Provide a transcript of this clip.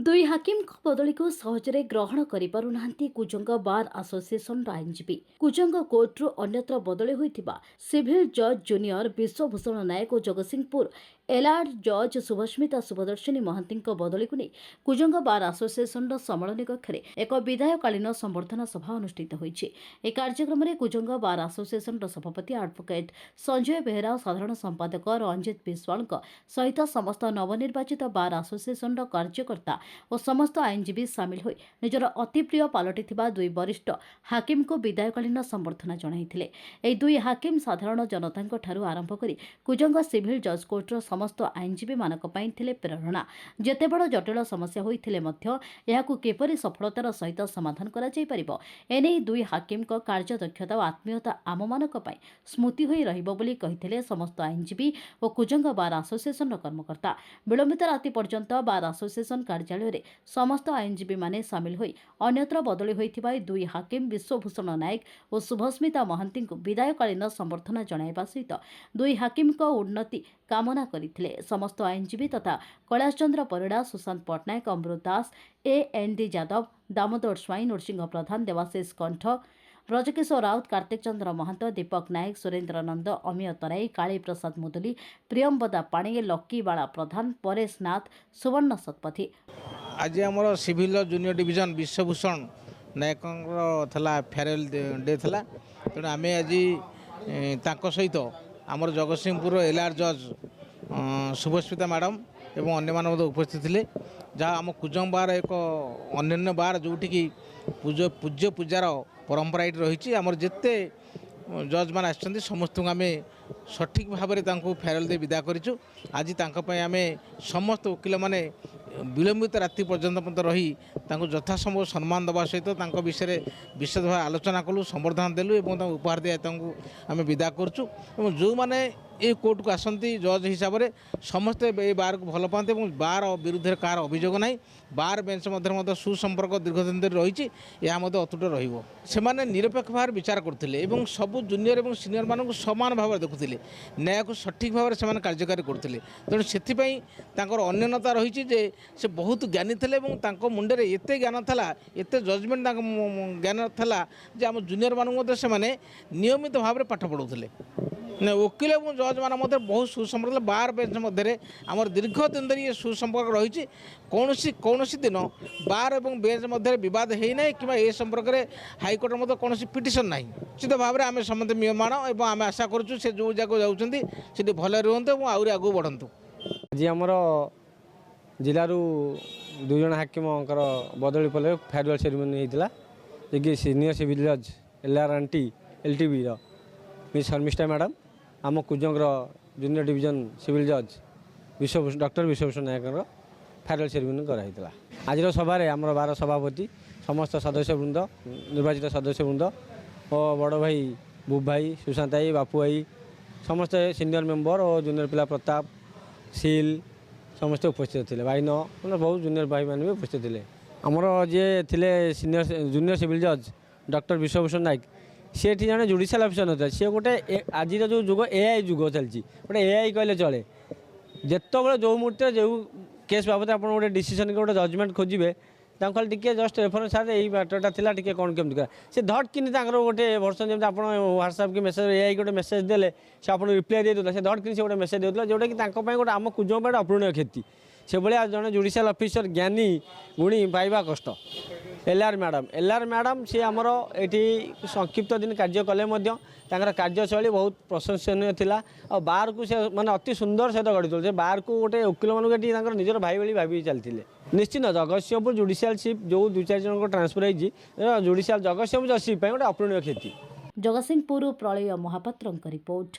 ଦୁଇ ହାକିମଙ୍କ ବଦଳିକୁ ସହଜରେ ଗ୍ରହଣ କରିପାରୁନାହାନ୍ତି କୁଜଙ୍ଗ ବାର୍ ଆସୋସିଏସନର ଆଇନଜୀବୀ। କୁଜଙ୍ଗ କୋର୍ଟରୁ ଅନ୍ୟତ୍ର ବଦଳି ହୋଇଥିବା ସିଭିଲ୍ ଜଜ୍ ଜୁନିୟର ବିଶ୍ୱଭୂଷଣ ନାୟକ ଓ ଜଗତସିଂହପୁର ଏଲାର୍ଡ ଜଜ୍ ଶୁଭସ୍ମିତା ଶୁଭଦର୍ଶିନୀ ମହାନ୍ତିଙ୍କ ବଦଳିକୁ ନେଇ କୁଜଙ୍ଗ ବାର୍ ଆସୋସିଏସନର ସମ୍ମିଳନୀ କକ୍ଷରେ ଏକ ବିଦାୟକାଳୀନ ସମ୍ବର୍ଦ୍ଧନା ସଭା ଅନୁଷ୍ଠିତ ହୋଇଛି। ଏହି କାର୍ଯ୍ୟକ୍ରମରେ କୁଜଙ୍ଗ ବାର୍ ଆସୋସିଏସନର ସଭାପତି ଆଡଭୋକେଟ୍ ସଞ୍ଜୟ ବେହେରା ଓ ସାଧାରଣ ସମ୍ପାଦକ ରଞ୍ଜିତ ବିଶ୍ୱାଳଙ୍କ ସହିତ ସମସ୍ତ ନବନିର୍ବାଚିତ ବାର୍ ଆସୋସିଏସନର କାର୍ଯ୍ୟକର୍ତ୍ତା ଓ ସମସ୍ତ ଆଇନଜୀବୀ ସାମିଲ ହୋଇ ନିଜର ଅତି ପ୍ରିୟ ପାଲଟିଥିବା ଦୁଇ ବରିଷ୍ଠ ହାକିମଙ୍କୁ ବିଦାୟକାଳୀନ ସମ୍ବର୍ଦ୍ଧନା ଜଣାଇଥିଲେ। ଏହି ଦୁଇ ହାକିମ ସାଧାରଣ ଜନତାଙ୍କଠାରୁ ଆରମ୍ଭ କରି କୁଜଙ୍ଗ ସିଭିଲ୍ ଜଜ୍ କୋର୍ଟର ସମସ୍ତ ଆଇନଜୀବୀମାନଙ୍କ ପାଇଁ ଥିଲେ ପ୍ରେରଣା। ଯେତେ ବଡ଼ ଜଟିଳ ସମସ୍ୟା ହୋଇଥିଲେ ମଧ୍ୟ ଏହାକୁ କିପରି ସଫଳତାର ସହିତ ସମାଧାନ କରାଯାଇପାରିବ, ଏନେଇ ଦୁଇ ହାକିମଙ୍କ କାର୍ଯ୍ୟଦକ୍ଷତା ଓ ଆତ୍ମୀୟତା ଆମମାନଙ୍କ ପାଇଁ ସ୍ମୃତି ହୋଇ ରହିବ ବୋଲି କହିଥିଲେ ସମସ୍ତ ଆଇନଜୀବୀ ଓ କୁଜଙ୍ଗ ବାର୍ ଆସୋସିଏସନର କର୍ମକର୍ତ୍ତା। ବିଳମ୍ବିତ ରାତି ପର୍ଯ୍ୟନ୍ତ ବାର୍ ଆସୋସିଏସନ କାର୍ଯ୍ୟାଳୟରେ ସମସ୍ତ ଆଇନଜୀବୀମାନେ ସାମିଲ ହୋଇ ଅନ୍ୟତ୍ର ବଦଳି ହୋଇଥିବା ଏହି ଦୁଇ ହାକିମ ବିଶ୍ୱଭୂଷଣ ନାୟକ ଓ ଶୁଭସ୍ମିତା ମହାନ୍ତିଙ୍କୁ ବିଦାୟକାଳୀନ ସମ୍ବର୍ଦ୍ଧନା ଜଣାଇବା ସହିତ ଦୁଇ ହାକିମଙ୍କ ଉନ୍ନତି କାମନା କରିଥିଲେ। ସମସ୍ତ ଆଇନଜୀବୀ ତଥା କୈଳାସ ଚନ୍ଦ୍ର ପରିଡ଼ା, ସୁଶାନ୍ତ ପଟ୍ଟନାୟକ, ଅମୃତ ଦାସ, ଏଏନ୍ଡି ଯାଦବ, ଦାମୋଦର ସ୍ୱାଇଁ, ନୃସିଂହ ପ୍ରଧାନ, ଦେବାଶିଷ କଣ୍ଠ, ବ୍ରଜକିଶୋର ରାଉତ, କାର୍ତ୍ତିକ ଚନ୍ଦ୍ର ମହାନ୍ତ, ଦୀପକ ନାୟକ, ସୁରେନ୍ଦ୍ର ନନ୍ଦ, ଅମିୟ ତରାଇ, କାଳୀ ପ୍ରସାଦ ମୁଦୁଲି, ପ୍ରିୟମ୍ବଦା ପାଣି, ଲକି ବାଳା ପ୍ରଧାନ, ପରେଶ ନାଥ, ସୁବର୍ଣ୍ଣ ଶତପଥୀ। आज आमर civil junior division Vishwabhushan Nayak farewell day था तेणु आम आज सहित आमर जगतसिंहपुर एलआर जज शुभस्मिता मैडम एवं अन्य उपस्थित थे जहाँ आम कुजंग बार एक अन्य बार जोटिकी पूज्य पूजार परंपरा ये रही आमर जिते जज मान आम समस्त आम सठिक भाव में फेयरवेल दे विदा करूँ। आज आम समस्त वकिल मैंने विलंबित राति पर्यंत रही यथासंभव सम्मान देवा सहित विषय विशद भाव आलोचना कलु, संबर्धना देलु और उपहार दिया आम विदा करूँ। जो मैंने ये कोर्ट को आसती जज हिसाब से समस्ते ये बार को भल पाते बार विरुद्ध कार अभियोग ना बार बेंच मध्य सुसंपर्क दीर्घदिन धरी रही अतुट रही निरपेक्ष भाव विचार करते सबू जूनियर और सीनियर मानक समान भाव देखुले न्याय को सठिक भाव में कार्यकारी करते तेणु से अन्यनता रही से बहुत ज्ञानी थे मुंडे एत ज्ञान था एत जजमेंट ज्ञान था जे आम जूनियर मानक से नियमित भाव में पाठ पढ़ाऊे वकिल और जज मान बहुत सुसंपर्क बार बेंच मध्य आम दीर्घ दिन धरी ये सुसंपर्क रही कौन दिन बार और बेंच मध्य बद होना कि ए संपर्क में हाइकोर्ट में कौन पिटिशन ना निश्चित भाव में आम समस्त नियमाण और आम आशा करूँ से जो जगह जाती भल रुहतु और आहरी आगू बढ़तु। आज आमर जिलू दुई जन हाकिम बदली पल फेयरवेल सेरेमनी होता जे सीनियर सिविल जज एलआर आंटी एलटीबी मिस शर्मिष्ठा मैडम आम कुजंगर जूनियर डिवीजन सिविल जज doctor Vishwabhushan Nayak farewell ceremony कराइला। आज सभार आम बार सभापति समस्त सदस्यवृंद निर्वाचित सदस्यवृंद और बड़ भाई बुब भाई सुशांत भाई बापू भाई समस्त सीनियर मेंबर और जूनियर पिला प्रताप सील समस्ते उपस्थित थे भाई मतलब बहुत जूनियर भाई मैंने भी उपस्थित थे। आमर जी थे सीनियर जूनियर सिविल जज डॉक्टर विश्वभूषण नायक सी जड़े जुडिशियल अफिसर ना सी गोटे आज जो जुग एआई जुग चलती गोटे एआई कहले चले जिते जो मुहूर्त जो केस बाबद आप गोटे डिसीजन गोटे जजमेंट खोजे खाली टी जस्ट रेफरेन्स सार यही मैटरटा था कौन केमती कर सी धट कि गोटे भर्सन जमी आप व्हाट्सएप की मेसेज एआई गोटे मेसेज देले से आप रिप्लाई देता से धट कि गोटे मेसेज देता जोटा कि गोटे आम कुजंग पे अपूरणीय क्षति से भाया जड़े जुडिशियल अफिसर ज्ञानी गुणी पाइबा कष्ट। एलआर मैडम सी आमर ये संक्षिप्त दिन कार्य कले कार्यशैली बहुत प्रशंसनीय थिला और बार को से माने अति सुंदर सहित गढ़ी बार को गोटे वकिल मानक निजर भाई भाई भावी चलते निश्चित जगतसिंहपुर जुडिशियल सीप जो दु चार जन ट्रांसफर होती जुडिशियल जगतसिंहपुर सीप गोटे अपूरणीय क्षति। जगतसिंहपुर प्रलय महापात्र रिपोर्ट।